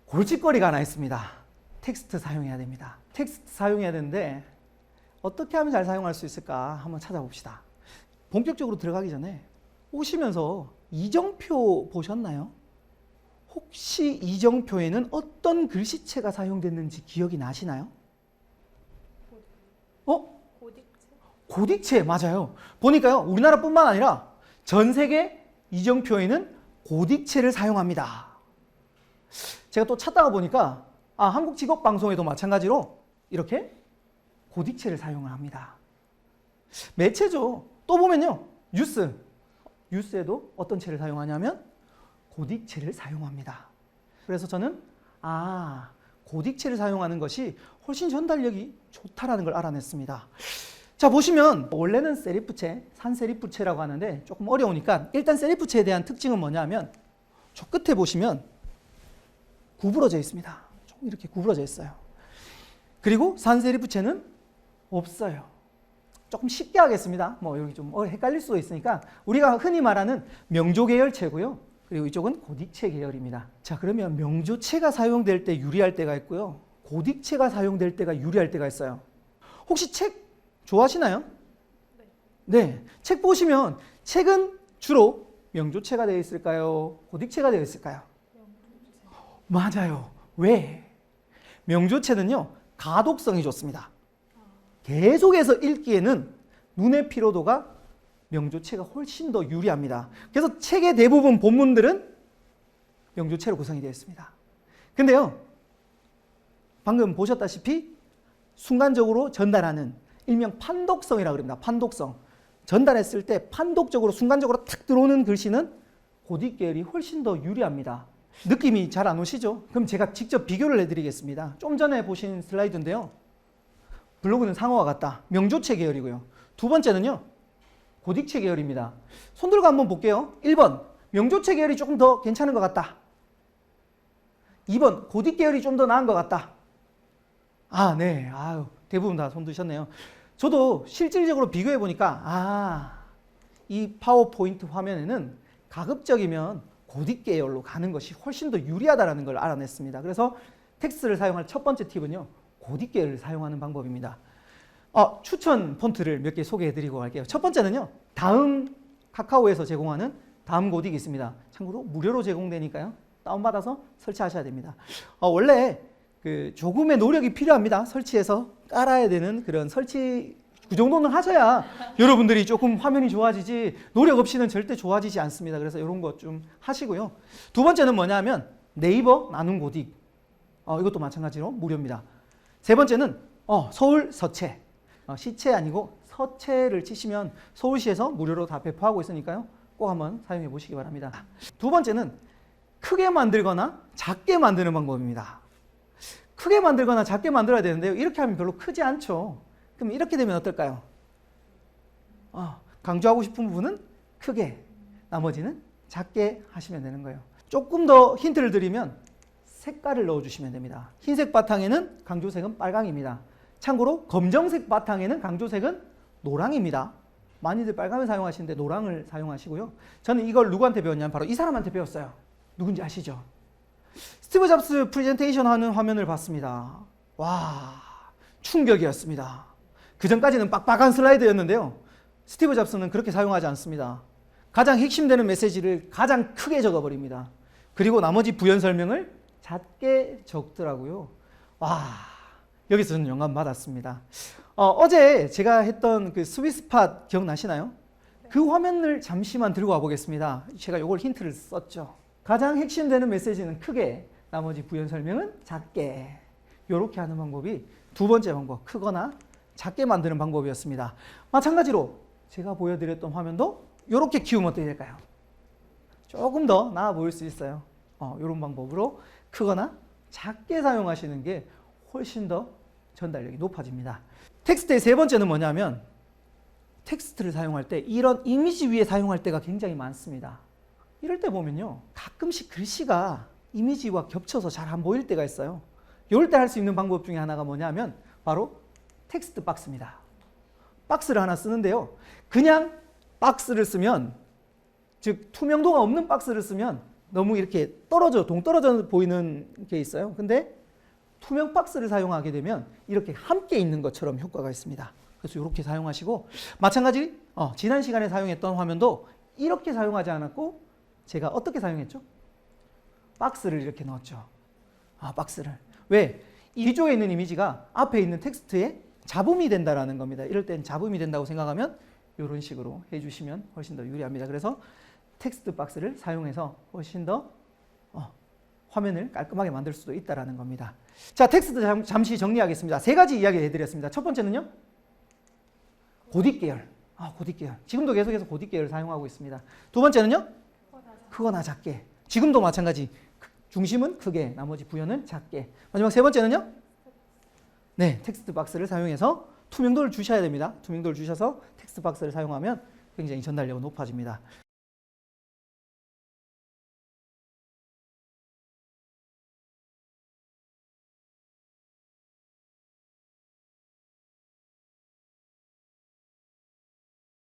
골칫거리가 하나 있습니다. 텍스트 사용해야 됩니다. 텍스트 사용해야 되는데 어떻게 하면 잘 사용할 수 있을까 한번 찾아봅시다. 본격적으로 들어가기 전에 오시면서 이정표 보셨나요? 혹시 이정표에는 어떤 글씨체가 사용됐는지 기억이 나시나요? 고딕체 맞아요. 보니까요, 우리나라뿐만 아니라 전 세계 이정표에는 고딕체를 사용합니다. 제가 또 찾다가 보니까 한국직업방송에도 마찬가지로 이렇게 고딕체를 사용을 합니다. 매체죠. 또 보면요, 뉴스에도 어떤 체를 사용하냐면 고딕체를 사용합니다. 그래서 저는 고딕체를 사용하는 것이 훨씬 전달력이 좋다라는 걸 알아냈습니다. 자, 보시면 원래는 세리프체, 산세리프체라고 하는데 조금 어려우니까 일단 세리프체에 대한 특징은 뭐냐면 저 끝에 보시면 구부러져 있습니다. 좀 이렇게 구부러져 있어요. 그리고 산세리프체는 없어요. 조금 쉽게 하겠습니다. 여기 좀 헷갈릴 수도 있으니까 우리가 흔히 말하는 명조 계열체고요. 그리고 이쪽은 고딕체 계열입니다. 자, 그러면 명조체가 사용될 때 유리할 때가 있고요. 고딕체가 사용될 때가 유리할 때가 있어요. 혹시 책 좋아하시나요? 네. 책 보시면 책은 주로 명조체가 되어 있을까요? 고딕체가 되어 있을까요? 맞아요. 왜? 명조체는요, 가독성이 좋습니다. 계속해서 읽기에는 눈의 피로도가 명조체가 훨씬 더 유리합니다. 그래서 책의 대부분 본문들은 명조체로 구성이 되어 있습니다. 근데요, 방금 보셨다시피 순간적으로 전달하는 일명 판독성이라고 합니다. 판독성. 전달했을 때 판독적으로 순간적으로 탁 들어오는 글씨는 고딕 계열이 훨씬 더 유리합니다. 느낌이 잘 안 오시죠? 그럼 제가 직접 비교를 해드리겠습니다. 좀 전에 보신 슬라이드인데요. 블로그는 상어와 같다. 명조체 계열이고요. 두 번째는요, 고딕체 계열입니다. 손 들고 한번 볼게요. 1번, 명조체 계열이 조금 더 괜찮은 것 같다. 2번, 고딕 계열이 좀 더 나은 것 같다. 네. 대부분 다 손 드셨네요. 저도 실질적으로 비교해 보니까 이 파워포인트 화면에는 가급적이면 고딕 계열로 가는 것이 훨씬 더 유리하다는 걸 알아냈습니다. 그래서 텍스트를 사용할 첫 번째 팁은요, 고딕 계열을 사용하는 방법입니다. 추천 폰트를 몇 개 소개해 드리고 갈게요. 첫 번째는요, 다음 카카오에서 제공하는 다음 고딕이 있습니다. 참고로 무료로 제공되니까요, 다운받아서 설치하셔야 됩니다. 원래 조금의 노력이 필요합니다. 설치해서 깔아야 되는 그런 설치, 그 정도는 하셔야 여러분들이 조금 화면이 좋아지지 노력 없이는 절대 좋아지지 않습니다. 그래서 이런 것 좀 하시고요. 두 번째는 뭐냐면 네이버 나눔 고딕. 이것도 마찬가지로 무료입니다. 세 번째는 서울 서체. 시체 아니고 서체를 치시면 서울시에서 무료로 다 배포하고 있으니까요. 꼭 한번 사용해 보시기 바랍니다. 두 번째는 크게 만들거나 작게 만드는 방법입니다. 크게 만들거나 작게 만들어야 되는데요. 이렇게 하면 별로 크지 않죠. 그럼 이렇게 되면 어떨까요? 강조하고 싶은 부분은 크게, 나머지는 작게 하시면 되는 거예요. 조금 더 힌트를 드리면 색깔을 넣어주시면 됩니다. 흰색 바탕에는 강조색은 빨강입니다. 참고로 검정색 바탕에는 강조색은 노랑입니다. 많이들 빨강을 사용하시는데 노랑을 사용하시고요. 저는 이걸 누구한테 배웠냐면 바로 이 사람한테 배웠어요. 누군지 아시죠? 스티브 잡스 프레젠테이션 하는 화면을 봤습니다. 와, 충격이었습니다. 그 전까지는 빡빡한 슬라이드였는데요. 스티브 잡스는 그렇게 사용하지 않습니다. 가장 핵심되는 메시지를 가장 크게 적어버립니다. 그리고 나머지 부연 설명을 작게 적더라고요. 와, 여기서 저는 영감 받았습니다. 어제 제가 했던 그 스위스팟 기억나시나요? 그 화면을 잠시만 들고 와 보겠습니다. 제가 이걸 힌트를 썼죠. 가장 핵심되는 메시지는 크게, 나머지 부연 설명은 작게. 이렇게 하는 방법이 두 번째 방법, 크거나 작게 만드는 방법이었습니다. 마찬가지로 제가 보여드렸던 화면도 이렇게 키우면 어떻게 될까요? 조금 더 나아 보일 수 있어요. 이런 방법으로 크거나 작게 사용하시는 게 훨씬 더 전달력이 높아집니다. 텍스트의 세 번째는 뭐냐면 텍스트를 사용할 때 이런 이미지 위에 사용할 때가 굉장히 많습니다. 이럴 때 보면요, 가끔씩 글씨가 이미지와 겹쳐서 잘 안 보일 때가 있어요. 이럴 때 할 수 있는 방법 중에 하나가 뭐냐면 바로 텍스트 박스입니다. 박스를 하나 쓰는데요, 그냥 박스를 쓰면, 즉 투명도가 없는 박스를 쓰면 너무 이렇게 동떨어져 보이는 게 있어요. 근데 투명 박스를 사용하게 되면 이렇게 함께 있는 것처럼 효과가 있습니다. 그래서 이렇게 사용하시고, 마찬가지 지난 시간에 사용했던 화면도 이렇게 사용하지 않았고 제가 어떻게 사용했죠? 박스를 이렇게 넣었죠. 박스를. 왜? 이 뒤쪽에 있는 이미지가 앞에 있는 텍스트에 잡음이 된다라는 겁니다. 이럴 땐 잡음이 된다고 생각하면 이런 식으로 해주시면 훨씬 더 유리합니다. 그래서 텍스트 박스를 사용해서 훨씬 더 화면을 깔끔하게 만들 수도 있다는 겁니다. 자, 텍스트 잠시 정리하겠습니다. 세 가지 이야기 해드렸습니다. 첫 번째는요, 고딕 계열. 고딕 계열. 지금도 계속해서 고딕 계열을 사용하고 있습니다. 두 번째는요, 크거나 작게. 지금도 마찬가지. 중심은 크게, 나머지 부여는 작게. 마지막 세 번째는요, 네, 텍스트 박스를 사용해서 투명도를 주셔야 됩니다. 투명도를 주셔서 텍스트 박스를 사용하면 굉장히 전달력이 높아집니다.